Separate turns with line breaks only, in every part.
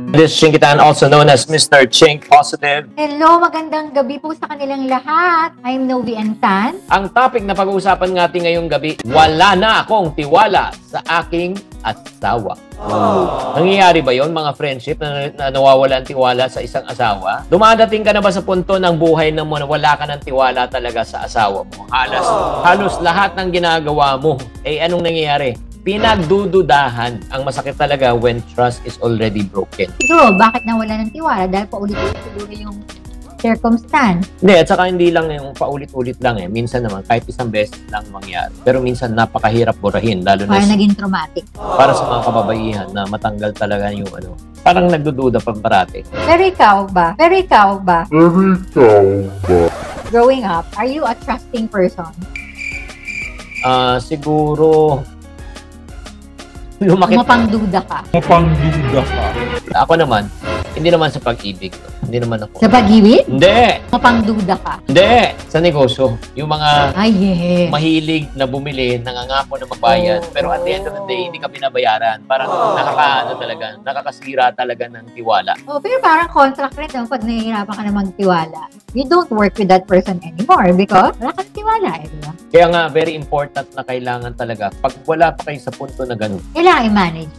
This Chinkitan, also known as Mr. Chink Positive.
Hello, magandang gabi po sa kanilang lahat. I'm Novi Antan.
Ang topic na pag-uusapan natin ngayong gabi, wala na akong tiwala sa aking asawa. Nangyayari ba yon mga friendship na nawawala ang tiwala sa isang asawa? Dumadating ka na ba sa punto ng buhay na mo na wala ka ng tiwala talaga sa asawa mo? Halos lahat ng ginagawa mo, anong nangyayari? Pinagdududahan. Ang masakit talaga when trust is already broken.
Siguro, bakit nawala ng tiwala? Dahil paulit-ulit siguro yung circumstance.
Hindi, at saka hindi lang yung paulit-ulit lang eh. Minsan naman, kahit isang beses lang mangyari. Pero minsan napakahirap burahin. Lalo na
naging traumatic.
Para sa mga kababaihan na matanggal talaga yung parang nagdududa pa parati.
Pero ikaw ba? Growing up, are you a trusting person?
Siguro
Mapangduda ka.
Ako naman, hindi naman sa pag-ibig. Hindi naman ako.
Sa pag-ibig?
Hindi!
Mapangduda ka.
Hindi! Sa negosyo. Yung mga
yes.
mahilig na bumili, nangangako na magbayad, pero at the end of the day, hindi ka binabayaran. Parang nakakasira talaga ng tiwala.
Pero parang contract rin pag nahihirapan ka na magtiwala. You don't work with that person anymore because wala ka ng tiwala. Diba?
Kaya nga, very important na kailangan talaga, pag wala pa kayo sa punto na ganun,
kailangan i-manage.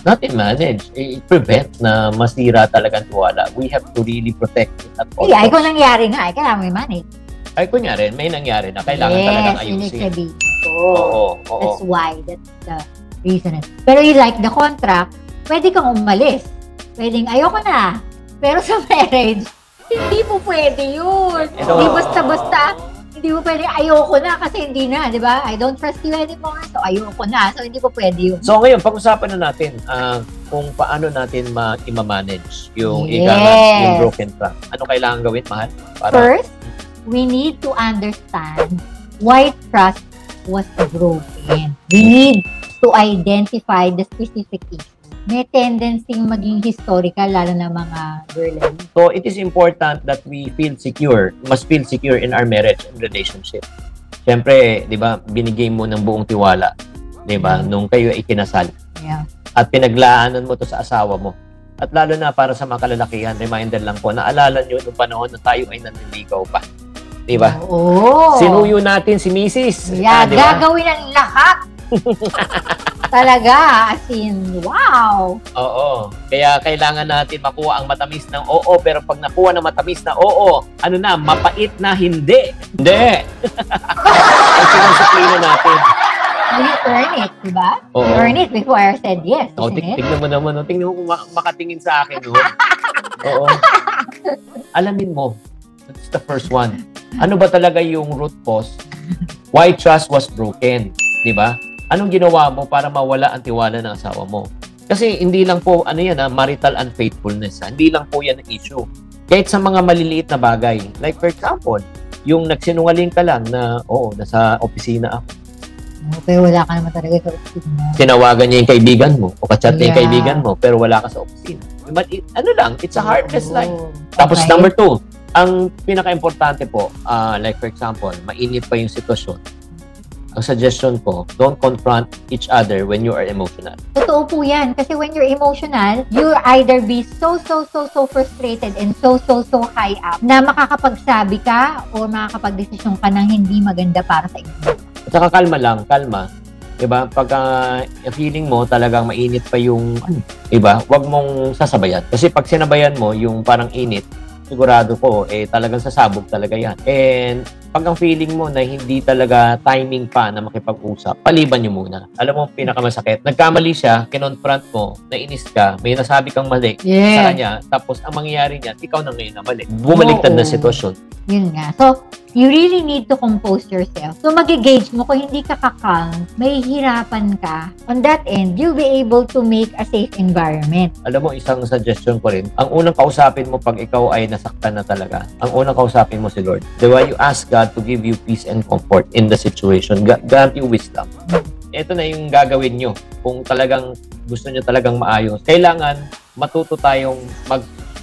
Not i-manage, i-prevent na masira talagang tiwala. We have to really protect it at all.
Ay, kung nangyari nga, kailangan mo i-manage.
Ay, kunyari, may nangyari na kailangan talagang ayusin.
Yes,
Oo.
That's why, that's the reason. Pero you like the contract, pwede kang umalis. Pwedeng ayoko na. Pero sa marriage, hindi mo pwede yun. Hindi basta-basta. Hindi mo pwede, ayoko na kasi hindi na, di ba? I don't trust you anymore, so ayoko na. So, hindi ko pwede yun.
So, ngayon, pag-usapan na natin kung paano natin ma-manage yung broken trust. Ano kailangan gawin, mahal?
First, we need to understand why trust was broken. We need to identify the specific issue. May tendency maging historical, lalo na mga girl.
So, it is important that we must feel secure in our marriage and relationship. Siyempre, di ba, binigay mo ng buong tiwala, di ba, nung kayo ay kinasal.
Yeah.
At pinaglaanan mo to sa asawa mo. At lalo na para sa mga kalalakihan, reminder lang po, naalala nyo nung panahon na tayo ay nanliligaw pa. Di ba?
Oo.
Sinuyo natin si Mrs.
Yeah, diba? Gagawin ang lahat. Talaga, as in, wow!
Oo. Kaya kailangan natin makuha ang matamis ng oo, pero pag nakuha ng matamis na oo, mapait na hindi. Hindi! Ang sinusuklino natin.
You earn it, diba?
Oo.
You earn it before I said yes,
tignan mo naman. Tingnan mo kung makatingin sa akin. Oo. Alamin mo. That's the first one. Ano ba talaga yung root cause? Why trust was broken? Diba? Anong ginawa mo para mawala ang tiwala ng asawa mo? Kasi hindi lang po, marital unfaithfulness. Hindi lang po yan ang issue. Kahit sa mga maliliit na bagay. Like for example, yung nagsinungaling ka lang na, nasa opisina ako.
Pero wala ka naman talaga sa opisina.
Tinawagan niya yung kaibigan mo o kachat niya yung kaibigan mo, pero wala ka sa opisina. It's a harmless life. Tapos number 2, ang pinaka-importante po, like for example, mainit pa yung sitwasyon. Ang suggestion ko, don't confront each other when you are emotional.
Totoo po yan. Kasi when you're emotional, you either be so frustrated and so high up na makakapagsabi ka o makakapagdesisyon ka ng hindi maganda para sa inyo.
At saka kalma. Diba? Pagka feeling mo talagang mainit pa yung diba? Huwag mong sasabayan. Kasi pag sinabayan mo yung parang init, sigurado ko, talagang sasabog talaga yan. And pag ang feeling mo na hindi talaga timing pa na makipag-usap, paliban nyo muna. Alam mo, pinakamasakit. Nagkamali siya, kinonfront mo, nainis ka, may nasabi kang mali sa kanya, tapos ang mangyayari niyan, ikaw na ngayon na mali. Bumaliktad na sitwasyon.
Yun nga. So, you really need to compose yourself. So, mag-gauge mo kung hindi ka kakalm, may hirapan ka. On that end, you'll be able to make a safe environment.
Alam mo, isang suggestion ko rin, ang unang kausapin mo pag ikaw ay nasaktan na talaga, ang unang kausapin mo si Lord. Diba, you ask God to give you peace and comfort in the situation. Grant you wisdom. Ito na yung gagawin nyo. Kung talagang gusto nyo talagang maayos, kailangan matuto tayong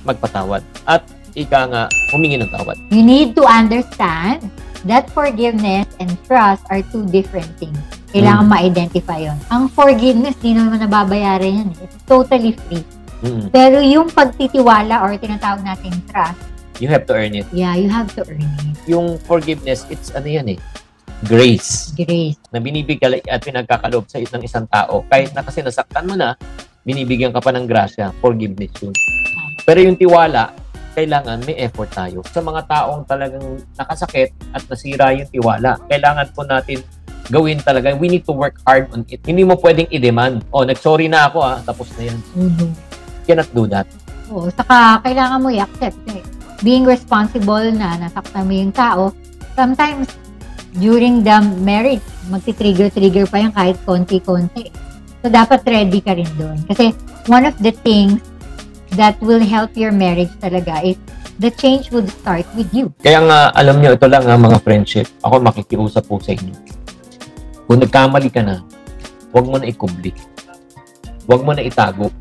magpatawad. At ika nga, humingi ng tawad.
You need to understand that forgiveness and trust are two different things. Kailangan ma-identify yun. Ang forgiveness, di naman nababayaran yan. It's totally free. Pero yung pagtitiwala or tinatawag natin trust,
you have to earn it.
Yeah, you have to earn it.
Yung forgiveness, it's ano yan eh, grace.
Grace.
Na binibigay at pinagkakaloob sa ng isang tao. Kahit na kasi nasaktan mo na, binibigyan ka pa ng grasya, forgiveness yun. Pero yung tiwala, kailangan may effort tayo. Sa mga taong talagang nakasakit at nasira yung tiwala, kailangan po natin gawin talaga. We need to work hard on it. Hindi mo pwedeng i-demand. Nag-sorry na ako tapos na yan. Cannot do that.
Saka kailangan mo i-accept. Being responsible na nasaktan mo yung tao, sometimes during the marriage, magti-trigger pa yung kahit konti-konti. So, dapat ready ka rin doon. Kasi one of the things that will help your marriage talaga is the change would start with you.
Kaya nga, alam nyo, ito lang mga friendship. Ako makikiusap po sa inyo. Kung nagkamali ka na, huwag mo na ikubli. Huwag mo na itago.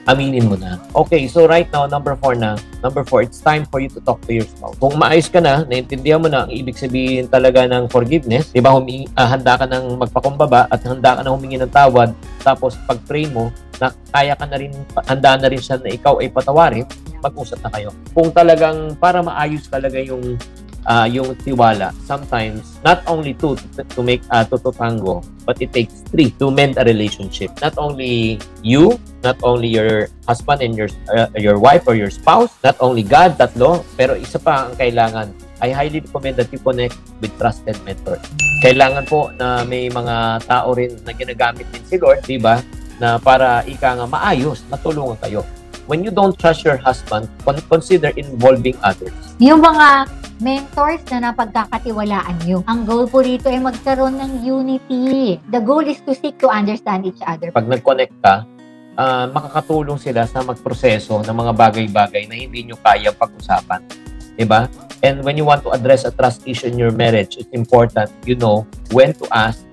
Aminin mo na. Okay, so right now, number 4 na. Number 4, it's time for you to talk to your spouse. Kung maayos ka na, naintindihan mo na ang ibig sabihin talaga ng forgiveness, di ba, handa ka ng magpakumbaba at handa ka na humingi ng tawad, tapos pag-pray mo, na kaya ka na rin, handa na rin siya na ikaw ay patawarin, mag-usap na kayo. Kung talagang para maayos talaga yung tiwala, sometimes not only two to make to tango, but it takes 3 to mend a relationship. Not only you, not only your husband and your wife or your spouse, not only God, tatlo, pero isa pa ang kailangan. I highly recommend that you connect with trusted mentor. Kailangan po na may mga tao rin na ginagamit din si Lord, di ba? Na para ika nga maayos, matulungan kayo. When you don't trust your husband, consider involving others.
Yung mga mentors na napagkakatiwalaan nyo. Ang goal po rito ay magkaroon ng unity. The goal is to seek to understand each other.
Pag nag-connect ka, makakatulong sila sa magproseso ng mga bagay-bagay na hindi nyo kaya pag-usapan. Diba? And when you want to address a trust issue in your marriage, it's important you know when to ask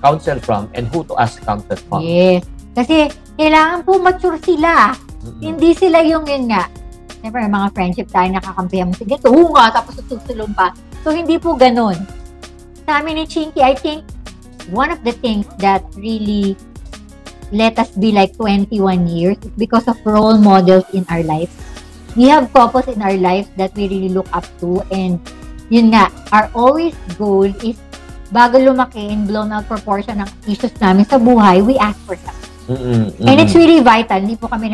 counsel from and who to ask counsel from.
Yes. Kasi kailangan po mature sila. Hindi sila yung yun nga. Siyempre, mga friendship tayo, nakakampihan mo. Sige, nga, tapos susulong pa. So, hindi po ganun. Sa amin ni Chinky, I think one of the things that really let us be like 21 years is because of role models in our life. We have couples in our life that we really look up to, and yun nga, our always goal is bago lumaki and blown out proportion ng issues namin sa buhay, we ask for help. And it's really vital. Hindi po kami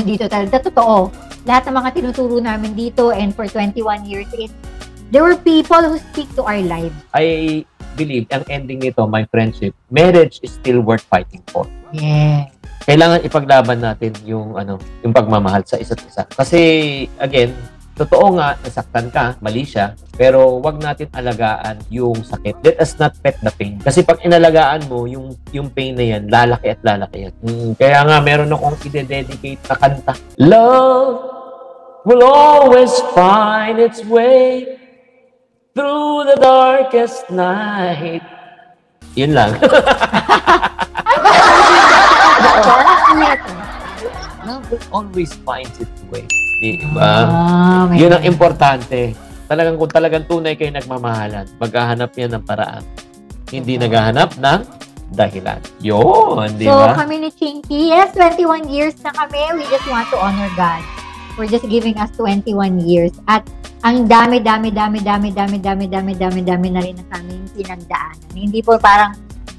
dito talaga. Totoo. Lahat ng mga tinuturo namin dito and for 21 years, there were people who speak to our lives.
I believe, ang ending nito, my friendship, marriage is still worth fighting for.
Yeah.
Kailangan ipaglaban natin yung pagmamahal sa isa't isa. Kasi, again, totoo nga, nasaktan ka, mali siya, pero wag natin alagaan yung sakit. Let us not pet the pain. Kasi pag inalagaan mo, yung pain na yan, lalaki at lalaki yan. Kaya nga, meron akong ide-dedicate na kanta. Love will always find its way through the darkest night. Yun lang. Love will always find its way. Diba? Yun ang importante. Kung talagang tunay kayo nagmamahalan, maghahanap yan ng paraan. Hindi naghahanap ng dahilan. Yun, di ba?
So, kami ni Chinky, yes, 21 years na kami. We just want to honor God for just giving us 21 years. At ang dami na rin na kaming pinagdaanan. Hindi po parang,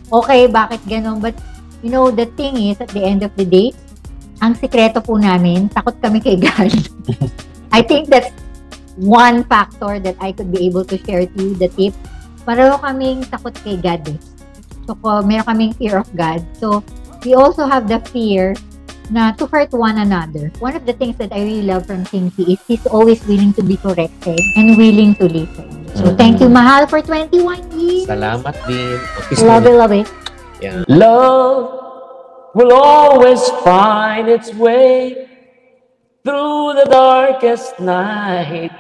okay, bakit ganun? But, you know, the thing is, at the end of the day, ang sikreto po namin, takot kami kay God. I think that's one factor that I could be able to share to you, the tip. Pareho kaming takot kay God eh. So, meron kaming fear of God. So, we also have the fear na to hurt one another. One of the things that I really love from Chinky is he's always willing to be corrected and willing to listen. So, thank you, Mahal, for 21 years.
Salamat din.
Love it.
Yeah. Love will always find its way through the darkest night.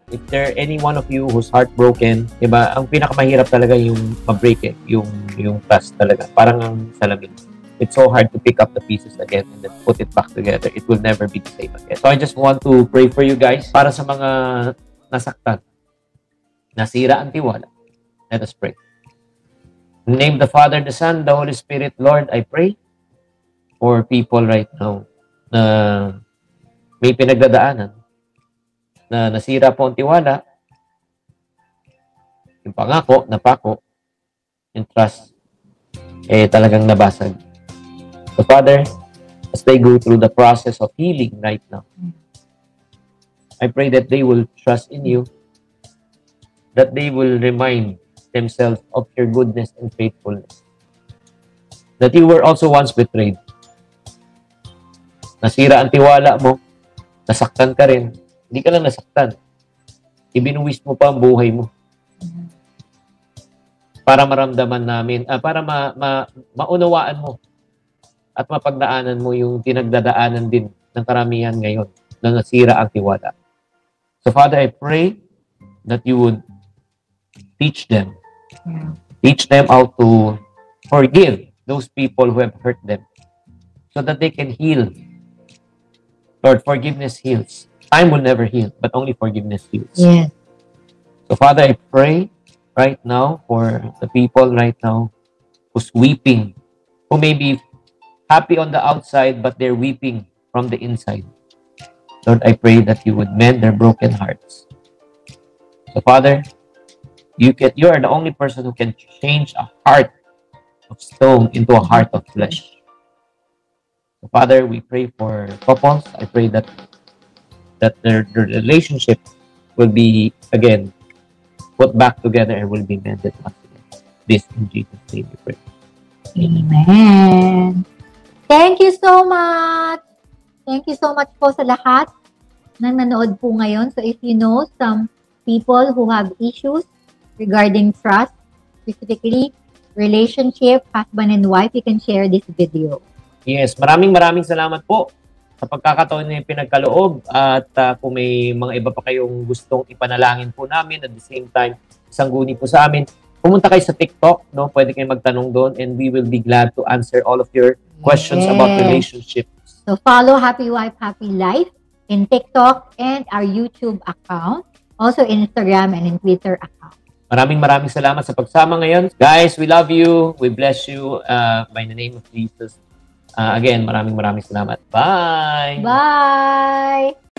If there any one of you who's heartbroken, diba, ang pinakamahirap talaga yung ma-break yung trust talaga. Parang ang salamin. It's so hard to pick up the pieces again and then put it back together. It will never be the same again. So I just want to pray for you guys para sa mga nasaktan, nasira ang tiwala. Let us pray. In the name of the Father, the Son, the Holy Spirit, Lord, I pray for people right now na may pinagdadaanan, na nasira po ang tiwala, yung pangako, napako, yung trust, talagang nabasag. So, Father, as they go through the process of healing right now, I pray that they will trust in you, that they will remind themselves of your goodness and faithfulness. That you were also once betrayed. Nasira ang tiwala mo, nasaktan ka rin. Hindi ka lang nasaktan. Ibinuwis mo pa ang buhay mo. Para maramdaman namin, para maunawaan mo at mapagdaanan mo yung pinagdadaanan din ng karamihan ngayon na nasira ang tiwala. So Father, I pray that you would teach them. Teach them how to forgive those people who have hurt them so that they can heal. Lord, forgiveness heals. Time will never heal, but only forgiveness heals.
Yes.
So Father, I pray right now for the people right now who's weeping, who may be happy on the outside, but they're weeping from the inside. Lord, I pray that you would mend their broken hearts. So Father, you are the only person who can change a heart of stone into a heart of flesh. So Father, we pray for couples. I pray that their relationship will be again put back together and will be mended once again. This in Jesus' name we pray.
Amen. Thank you so much. Thank you so much po sa lahat na nanood po ngayon. So if you know some people who have issues regarding trust, specifically relationship, husband and wife, you can share this video.
Yes, maraming salamat po sa pagkakataon na pinagkaloob at kung may mga iba pa kayong gustong ipanalangin po namin at the same time, sangguni po sa amin, pumunta kayo sa TikTok, no? Pwede kayong magtanong doon and we will be glad to answer all of your questions about relationships.
So follow Happy Wife, Happy Life in TikTok and our YouTube account, also in Instagram and in Twitter account.
Maraming salamat sa pagsama ngayon. Guys, we love you. We bless you by the name of Jesus. Again, maraming salamat. Bye!
Bye!